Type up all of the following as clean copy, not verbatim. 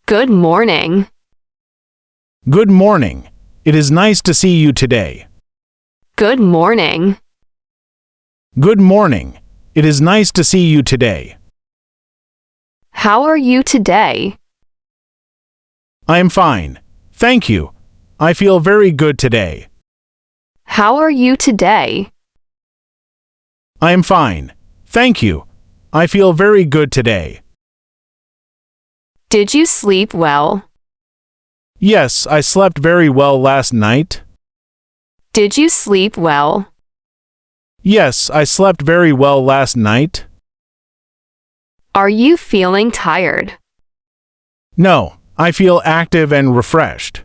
Good morning. Good morning. It is nice to see you today. Good morning. Good morning. It is nice to see you today. How are you today? I am fine. Thank you. I feel very good today. How are you today? I am fine. Thank you. I feel very good today. Did you sleep well? Yes, I slept very well last night. Did you sleep well? Yes, I slept very well last night. Are you feeling tired? No, I feel active and refreshed.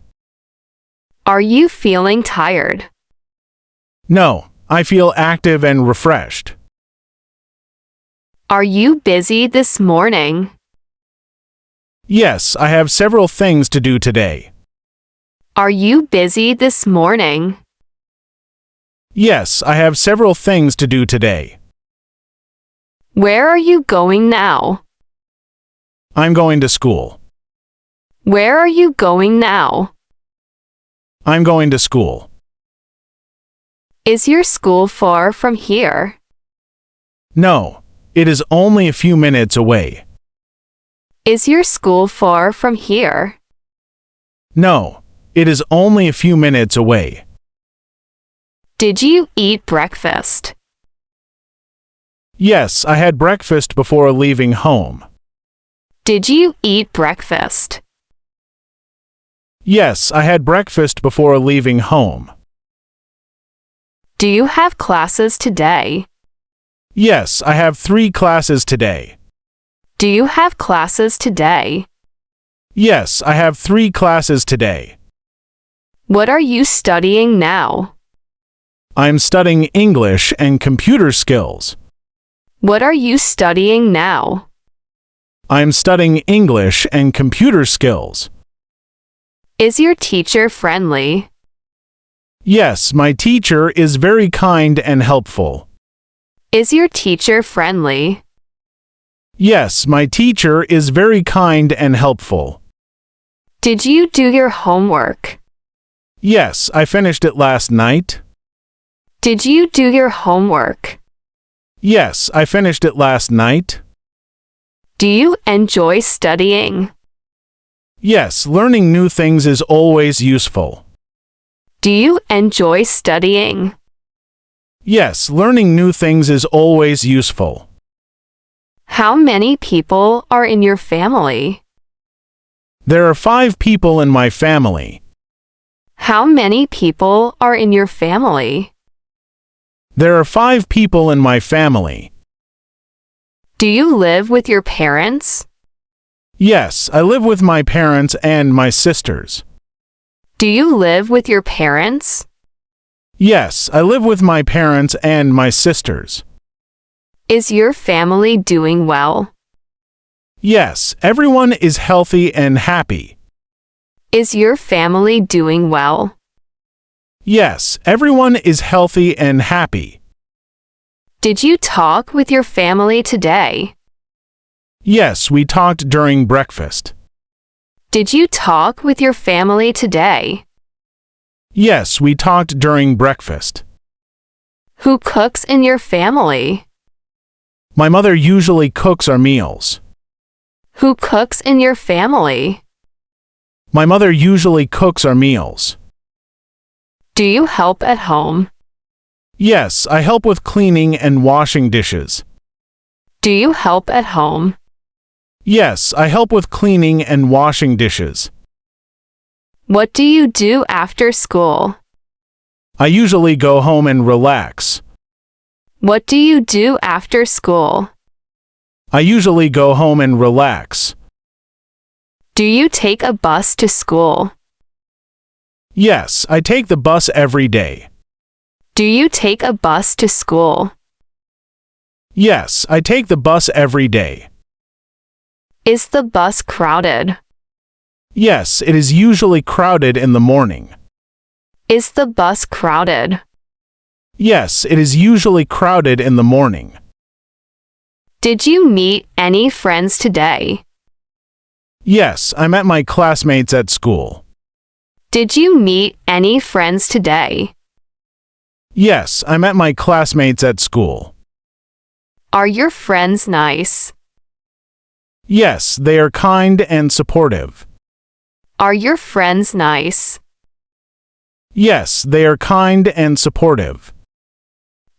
Are you feeling tired? No, I feel active and refreshed. Are you busy this morning? Yes, I have several things to do today. Are you busy this morning? Yes, I have several things to do today. Where are you going now? I'm going to school. Where are you going now? I'm going to school. Is your school far from here? No, it is only a few minutes away. Is your school far from here? No, it is only a few minutes away. Did you eat breakfast? Yes, I had breakfast before leaving home. Did you eat breakfast? Yes, I had breakfast before leaving home. Do you have classes today? Yes, I have 3 classes today. Do you have classes today? Yes, I have 3 classes today. What are you studying now? I'm studying English and computer skills. What are you studying now? I'm studying English and computer skills. Is your teacher friendly? Yes, my teacher is very kind and helpful. Is your teacher friendly? Yes, my teacher is very kind and helpful. Did you do your homework? Yes, I finished it last night. Did you do your homework? Yes, I finished it last night. Do you enjoy studying? Yes, learning new things is always useful. Do you enjoy studying? Yes, learning new things is always useful. How many people are in your family? There are 5 people in my family. How many people are in your family? There are 5 people in my family. Do you live with your parents? Yes, I live with my parents and my sisters. Do you live with your parents? Yes, I live with my parents and my sisters. Is your family doing well? Yes, everyone is healthy and happy. Is your family doing well? Yes, everyone is healthy and happy. Did you talk with your family today? Yes, we talked during breakfast. Did you talk with your family today? Yes, we talked during breakfast. Who cooks in your family? My mother usually cooks our meals. Who cooks in your family? My mother usually cooks our meals. Do you help at home? Yes, I help with cleaning and washing dishes. Do you help at home? Yes, I help with cleaning and washing dishes. What do you do after school? I usually go home and relax. What do you do after school? I usually go home and relax. Do you take a bus to school? Yes, I take the bus every day. Do you take a bus to school? Yes, I take the bus every day. Is the bus crowded? Yes, it is usually crowded in the morning. Is the bus crowded? Yes, it is usually crowded in the morning. Did you meet any friends today? Yes, I met my classmates at school. Did you meet any friends today? Yes, I met my classmates at school. Are your friends nice? Yes, they are kind and supportive. Are your friends nice? Yes, they are kind and supportive.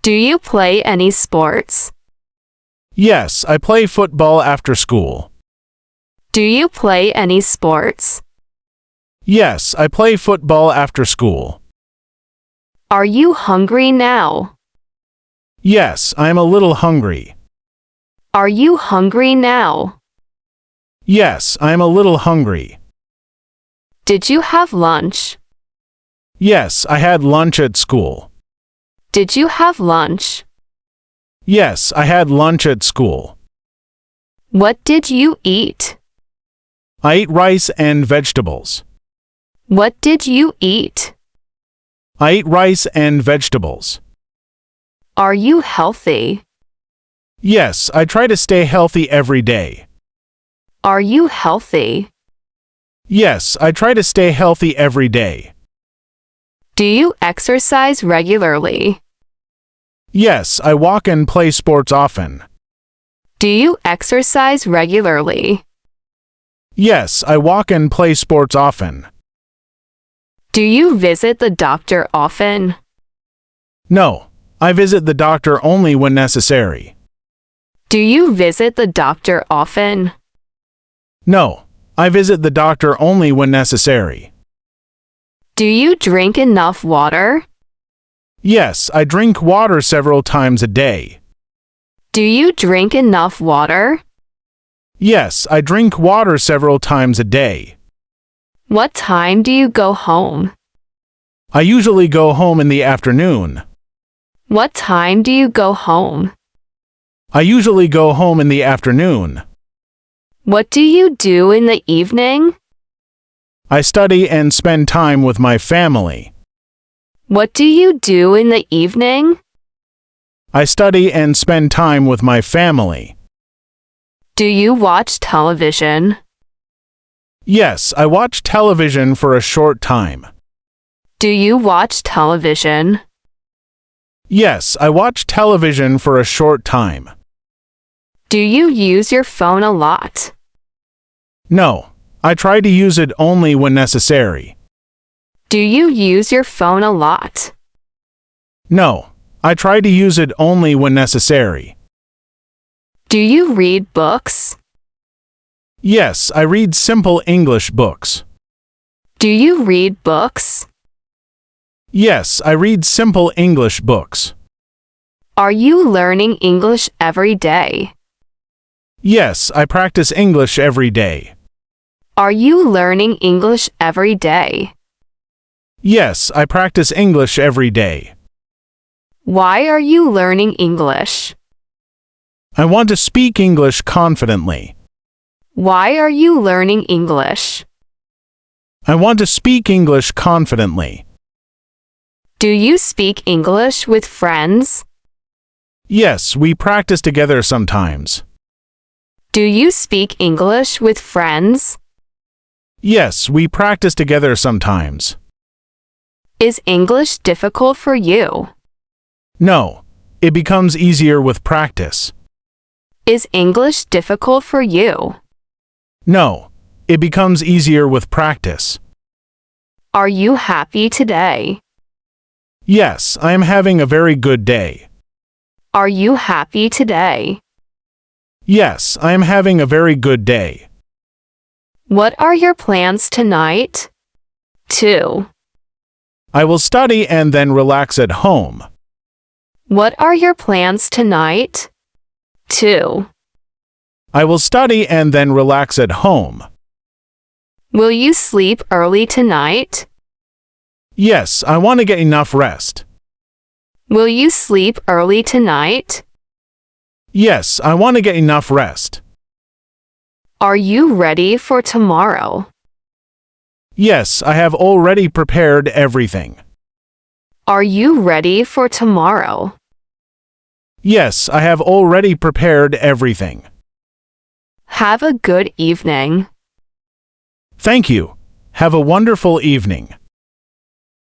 Do you play any sports? Yes, I play football after school. Do you play any sports? Yes, I play football after school. Are you hungry now? Yes, I am a little hungry. Are you hungry now? Yes, I am a little hungry. Did you have lunch? Yes, I had lunch at school. Did you have lunch? Yes, I had lunch at school. What did you eat? I ate rice and vegetables. What did you eat? I ate rice and vegetables. Are you healthy? Yes, I try to stay healthy every day. Are you healthy? Yes, I try to stay healthy every day. Do you exercise regularly? Yes, I walk and play sports often. Do you exercise regularly? Yes, I walk and play sports often. Do you visit the doctor often? No, I visit the doctor only when necessary. Do you visit the doctor often? No, I visit the doctor only when necessary. Do you drink enough water? Yes, I drink water several times a day. Do you drink enough water? Yes, I drink water several times a day. What time do you go home? I usually go home in the afternoon. What time do you go home? I usually go home in the afternoon. What do you do in the evening? I study and spend time with my family. What do you do in the evening? I study and spend time with my family. Do you watch television? Yes, I watch television for a short time. Do you watch television? Yes, I watch television for a short time. Do you use your phone a lot? No, I try to use it only when necessary. Do you use your phone a lot? No, I try to use it only when necessary. Do you read books? Yes, I read simple English books. Do you read books? Yes, I read simple English books. Are you learning English every day? Yes, I practice English every day. Are you learning English every day? Yes, I practice English every day. Why are you learning English? I want to speak English confidently. Why are you learning English? I want to speak English confidently. Do you speak English with friends? Yes, we practice together sometimes. Do you speak English with friends? Yes, we practice together sometimes. Is English difficult for you? No, it becomes easier with practice. Is English difficult for you? No, it becomes easier with practice. Are you happy today? Yes, I am having a very good day. Are you happy today? Yes, I am having a very good day. What are your plans tonight? 2. I will study and then relax at home. What are your plans tonight? 2. I will study and then relax at home. Will you sleep early tonight? Yes, I want to get enough rest. Will you sleep early tonight? Yes, I want to get enough rest. Are you ready for tomorrow? Yes, I have already prepared everything. Are you ready for tomorrow? Yes, I have already prepared everything. Have a good evening. Thank you. Have a wonderful evening.